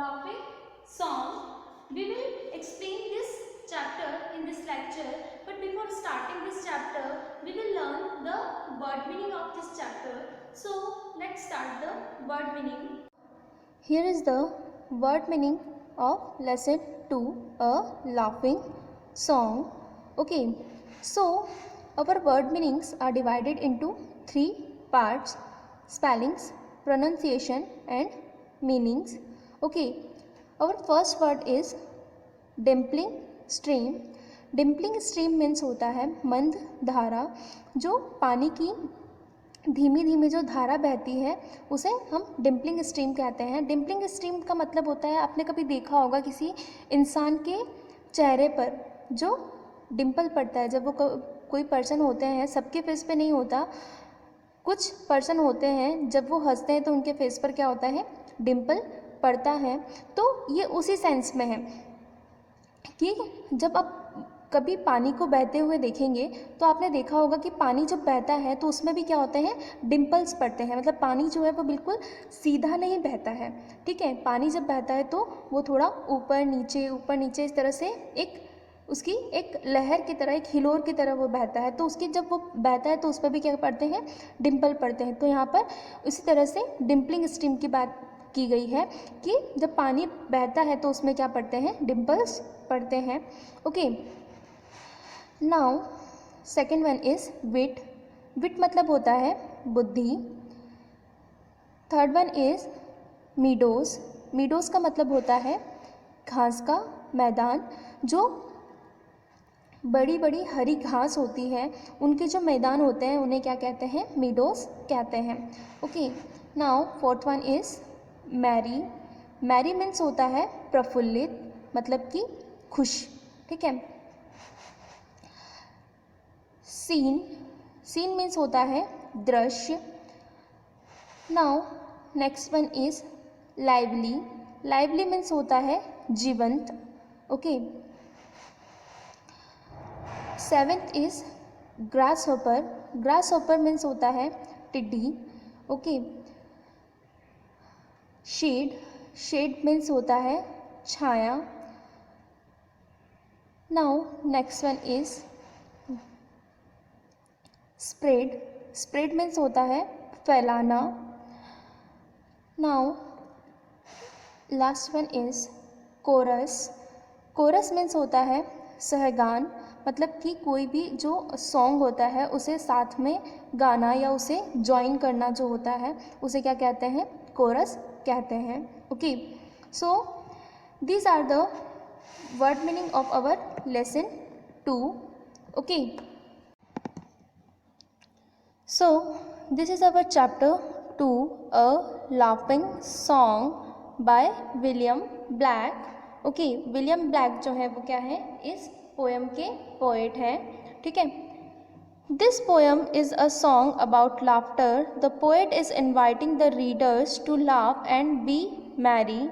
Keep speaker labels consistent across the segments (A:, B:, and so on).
A: laughing song. We will explain this chapter in this lecture, but before starting this chapter we will learn the word meaning of this chapter. So let's start the word meaning.
B: Here is the word meaning of lesson 2, a laughing song. Okay, so our word meanings are divided into 3 parts: spellings, pronunciation and meanings. Okay, our first word is dimpling stream. Dimpling stream means होता है मंद धारा, जो पानी की धीमी धीमी जो धारा बहती है उसे हम डिम्पलिंग स्ट्रीम कहते हैं. डिम्पलिंग स्ट्रीम का मतलब होता है, आपने कभी देखा होगा किसी इंसान के चेहरे पर जो डिम्पल पड़ता है. जब वो कोई पर्सन होते हैं, सबके फेस पे नहीं होता, कुछ पर्सन होते हैं जब वो हंसते हैं तो उनके फेस पर क्या होता है, डिम्पल पड़ता है. तो ये उसी सेंस में है कि जब आप कभी पानी को बहते हुए देखेंगे तो आपने देखा होगा कि पानी जब बहता है तो उसमें भी क्या होते हैं, डिम्पल्स पड़ते हैं. मतलब पानी जो है वो बिल्कुल सीधा नहीं बहता है. ठीक है, पानी जब बहता है तो वो थोड़ा ऊपर नीचे इस तरह से एक उसकी एक लहर की तरह, एक हिलोर की तरह वो बहता है. तो उसकी जब वो बहता है तो उस पर भी क्या पड़ते हैं, डिम्पल पड़ते हैं. तो यहाँ पर उसी तरह से डिम्पलिंग स्ट्रीम की बात की गई है कि जब पानी बहता है तो उसमें क्या पड़ते हैं, डिम्पल्स पड़ते हैं. Okay, now second one is wit. Wit मतलब होता है बुद्धि. Third one is meadows. Meadows का मतलब होता है घास का मैदान. जो बड़ी बड़ी हरी घास होती है उनके जो मैदान होते हैं उन्हें क्या कहते हैं, मीडोज कहते हैं. Okay, now fourth one is merry. Merry means होता है प्रफुल्लित, मतलब कि खुश. ठीक है. सीन. सीन मीन्स होता है दृश्य. Now next one is lively. Lively means होता है जीवंत. Okay, seventh is grasshopper. Grasshopper means होता है टिड्डी. Okay, shade. शेड मीन्स होता है छाया. Now next one is spread. Spread means होता है फैलाना. Now last one is chorus. Chorus means होता है सहगान, मतलब कि कोई भी जो सॉन्ग होता है उसे साथ में गाना या उसे ज्वाइन करना जो होता है उसे क्या कहते हैं, कोरस कहते हैं. Okay, so these are the word meaning of our lesson 2. Okay, so this is our chapter 2, a laughing song by William Black. Okay, William black जो है वो क्या है, इस पोएम के पोएट हैं. ठीक है. This poem is a song about laughter. The poet is inviting the readers to laugh and be merry.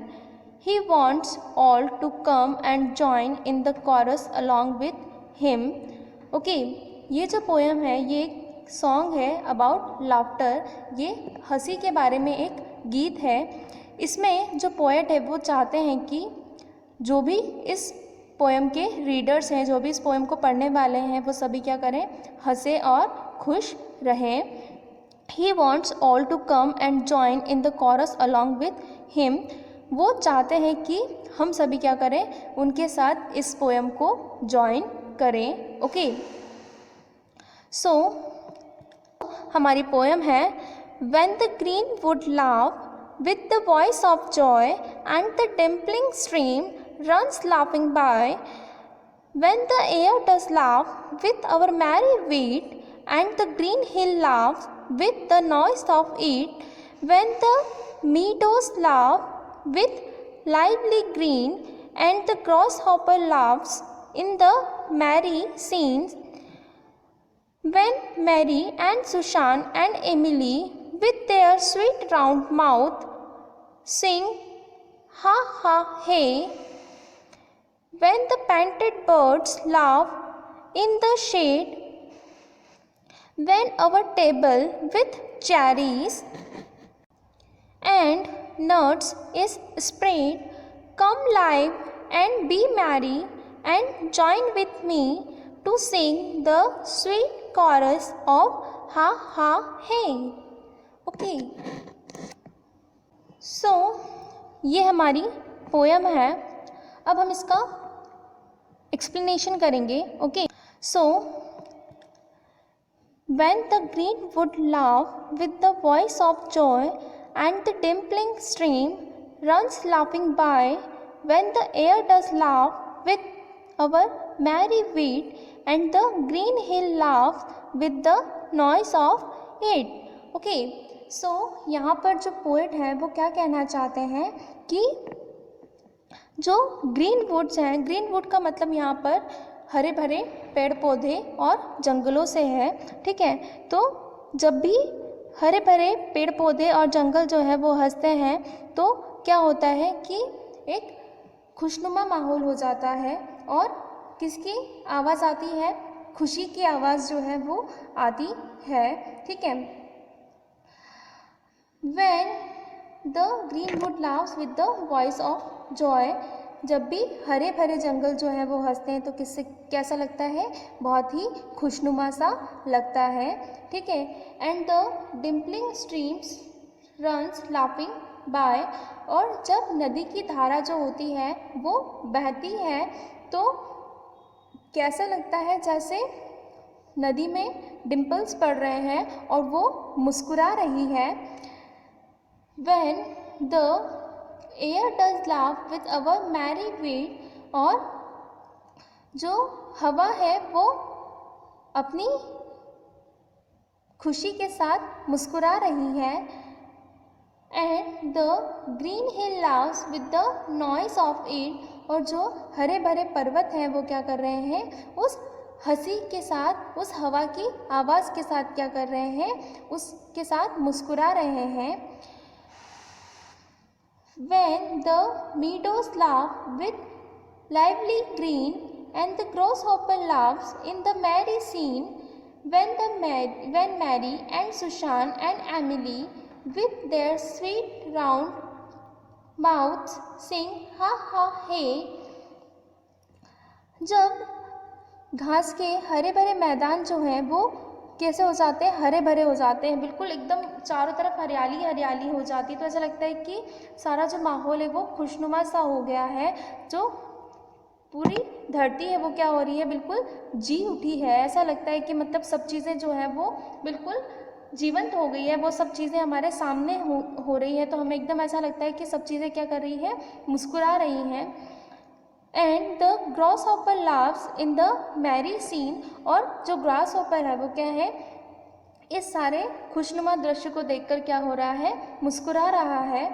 B: He wants all to come and join in the chorus along with him. Okay, ये जो poem है ये एक song है about laughter. ये हंसी के बारे में एक गीत है. इसमें जो पोएट है वो चाहते हैं कि जो भी इस पोएम के रीडर्स हैं, जो भी इस पोएम को पढ़ने वाले हैं, वो सभी क्या करें, हंसे और खुश रहें. He wants all to come and join in the chorus along with him. वो चाहते हैं कि हम सभी क्या करें, उनके साथ इस पोएम को ज्वाइन करें. ओके, सो हमारी पोएम है व्हेन द ग्रीन वुड लाव with the voice of joy and the dimpling stream runs laughing by. When the air does laugh with our merry wheat and the green hill laughs with the noise of it. When the meadows laugh with lively green and the grasshopper laughs in the merry scenes. When Mary and Susan and Emily with their sweet round mouth sing ha ha hey. When the painted birds laugh in the shade. When our table with cherries and nuts is spread come live and be merry and join with me to sing the sweet chorus of ha ha hey. Okay. So ये हमारी poem है. अब हम इसका explanation करेंगे. Okay. So when the green wood laugh with the voice of joy and the dimpling stream runs laughing by, when the air does laugh with our merry wheat and the green hill laughs with the noise of it. Okay. So यहाँ पर जो poet है वो क्या कहना चाहते हैं कि जो ग्रीन वुड्स हैं, ग्रीन वुड का मतलब यहाँ पर हरे भरे पेड़ पौधे और जंगलों से है. ठीक है. तो जब भी हरे भरे पेड़ पौधे और जंगल जो है वो हंसते हैं तो क्या होता है कि एक खुशनुमा माहौल हो जाता है. और किसकी आवाज़ आती है? खुशी की आवाज़ जो है वो आती है. ठीक है. When the green wood laughs with the voice of joy, जब भी हरे भरे जंगल जो है वो हंसते हैं तो किससे कैसा लगता है? बहुत ही खुशनुमा सा लगता है. ठीक है. And the dimpling streams runs laughing by, और जब नदी की धारा जो होती है वो बहती है तो कैसा लगता है? जैसे नदी में डिम्पल्स पड़ रहे हैं और वो मुस्कुरा रही है. When the air does laugh with our merry wind, और जो हवा है वो अपनी खुशी के साथ मुस्कुरा रही है. And the green hill laughs with the noise of it, और जो हरे भरे पर्वत हैं वो क्या कर रहे हैं? उस हंसी के साथ, उस हवा की आवाज़ के साथ क्या कर रहे हैं? उसके साथ मुस्कुरा रहे हैं. When the meadows laugh with lively green and the grasshopper laughs in the merry scene, when Mary and Susan and Emily with their sweet round mouths sing ha ha hey. जब घास के हरे भरे मैदान जो हैं वो कैसे हो जाते हैं? हरे भरे हो जाते हैं. बिल्कुल एकदम चारों तरफ हरियाली हरियाली हो जाती है. तो ऐसा लगता है कि सारा जो माहौल है वो खुशनुमा सा हो गया है. जो पूरी धरती है वो क्या हो रही है? बिल्कुल जी उठी है. ऐसा लगता है कि मतलब सब चीज़ें जो है वो बिल्कुल जीवंत हो गई है. वो सब चीज़ें हमारे सामने हो रही है. तो हमें एकदम ऐसा लगता है कि सब चीज़ें क्या कर रही है? मुस्कुरा रही हैं. And the grasshopper laughs in the merry scene, और जो ग्रासहॉपर है वो क्या है? इस सारे खुशनुमा दृश्य को देखकर क्या हो रहा है? मुस्कुरा रहा है.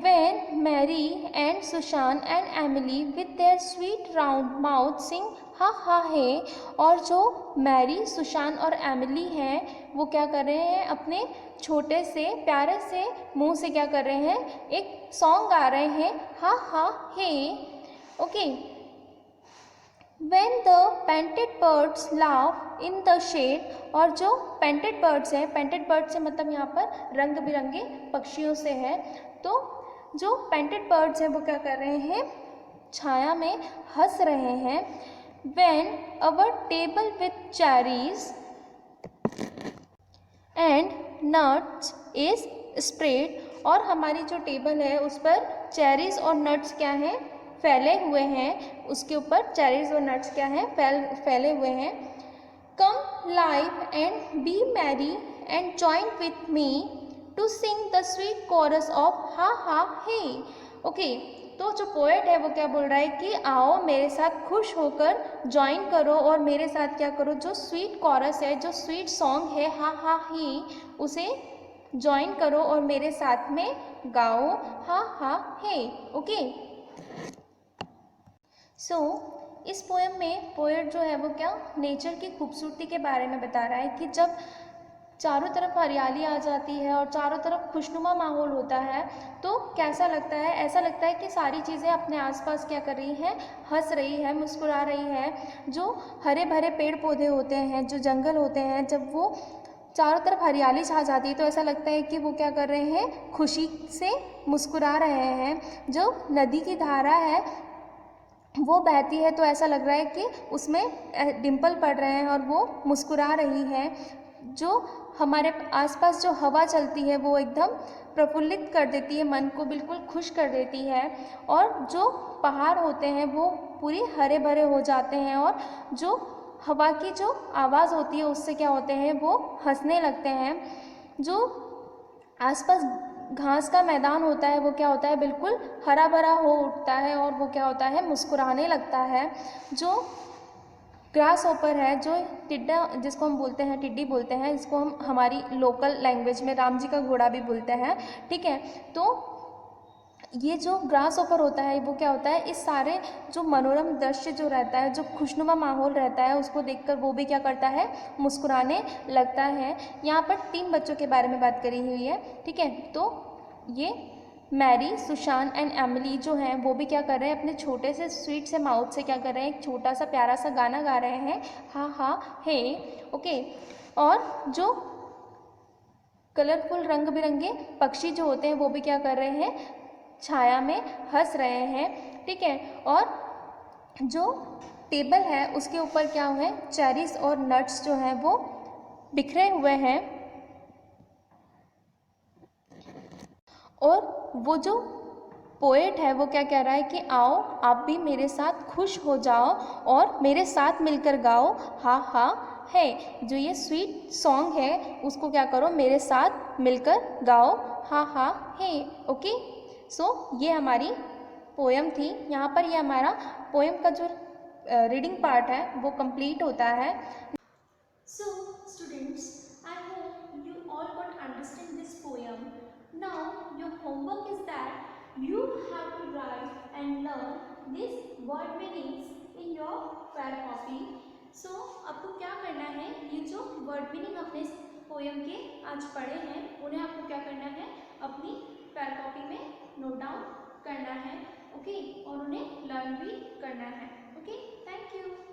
B: When Mary and Susan and Emily with their sweet round mouth sing ha ha हे, और जो मैरी, सुशान और एमिली हैं वो क्या कर रहे हैं? अपने छोटे से प्यारे से मुंह से क्या कर रहे हैं? एक सॉन्ग गा रहे हैं, हा ha hey. Okay. When the painted birds laugh in the shade, और जो पेंटेड बर्ड्स हैं, पेंटेड बर्ड से मतलब यहाँ पर रंग बिरंगे पक्षियों से है. तो जो पेंटेड बर्ड्स हैं वो क्या कर रहे हैं? छाया में हंस रहे हैं. When our table with cherries and nuts is spread, और हमारी जो टेबल है उस पर चेरीज और नट्स क्या हैं? फैले हुए हैं. उसके ऊपर चेरीज और नट्स क्या हैं? फैले हुए हैं. Come live and be merry and join with me to sing the sweet chorus of ha ha hey. Okay. तो जो पोएट है वो क्या बोल रहा है कि आओ मेरे साथ खुश होकर ज्वाइन करो और मेरे साथ क्या करो? जो स्वीट कोरस है, जो स्वीट सॉन्ग है हा हा ही, उसे ज्वाइन करो और मेरे साथ में गाओ हा हा हे. ओके. सो इस पोएम में पोएट जो है वो क्या नेचर की खूबसूरती के बारे में बता रहा है कि जब चारों तरफ हरियाली आ जाती है और चारों तरफ खुशनुमा माहौल होता है तो कैसा लगता है? ऐसा लगता है कि सारी चीज़ें अपने आसपास क्या कर रही हैं? हंस रही है, मुस्कुरा रही है. जो हरे भरे पेड़ पौधे होते हैं, जो जंगल होते हैं, जब वो चारों तरफ हरियाली छा जाती है, तो ऐसा लगता है कि वो क्या कर रहे हैं, खुशी से मुस्कुरा रहे हैं। जो नदी की धारा है वो बहती है, तो ऐसा लग रहा है कि उसमें डिम्पल पड़ रहे हैं और वो मुस्कुरा रही है। जो हमारे आसपास जो हवा चलती है वो एकदम प्रफुल्लित कर देती है, मन को बिल्कुल खुश कर देती है। और जो पहाड़ होते हैं वो पूरे हरे भरे हो जाते हैं, और जो हवा की जो आवाज़ होती है उससे क्या होते हैं, वो हंसने लगते हैं। जो आसपास घास का मैदान होता है वो क्या होता है, बिल्कुल हरा भरा हो उठता है, और वो क्या होता है, मुस्कुराने लगता है। जो ग्रास होपर है, जो टिड्डा जिसको हम बोलते हैं, टिड्डी बोलते हैं, इसको हम हमारी लोकल लैंग्वेज में राम जी का घोड़ा भी बोलते हैं, ठीक है। तो ये जो ग्रास होपर होता है वो क्या होता है, इस सारे जो मनोरम दृश्य जो रहता है, जो खुशनुमा माहौल रहता है, उसको देखकर वो भी क्या करता है, मुस्कुराने लगता है। यहाँ पर 3 बच्चों के बारे में बात करी हुई है, ठीक है। तो ये मैरी, सुशान एंड एमिली जो हैं वो भी क्या कर रहे हैं, अपने छोटे से स्वीट से माउथ से क्या कर रहे हैं, एक छोटा सा प्यारा सा गाना गा रहे हैं, हा हा हे, ओके। और जो कलरफुल रंग बिरंगे पक्षी जो होते हैं वो भी क्या कर रहे हैं, छाया में हंस रहे हैं, ठीक है। और जो टेबल है उसके ऊपर क्या है, चेरीज और नट्स जो हैं वो बिखरे हुए हैं। और वो जो पोएट है वो क्या कह रहा है कि आओ आप भी मेरे साथ खुश हो जाओ और मेरे साथ मिलकर गाओ, हा हा है। जो ये स्वीट सॉन्ग है उसको क्या करो, मेरे साथ मिलकर गाओ, हा हा है, ओके। सो ये हमारी पोएम थी। यहाँ पर ये हमारा पोएम का जो रीडिंग पार्ट है वो कंप्लीट होता है।
A: So, students, I hope you all got understand this poem. Now, your homework is that you have to write and learn these word meanings in your fair copy. So, आपको क्या करना है, ये जो word meaning अपने poem के आज पढ़े हैं उन्हें आपको क्या करना है, अपनी fair copy में नोट डाउन करना है, ओके, और उन्हें लर्न भी करना है, ओके। Thank you.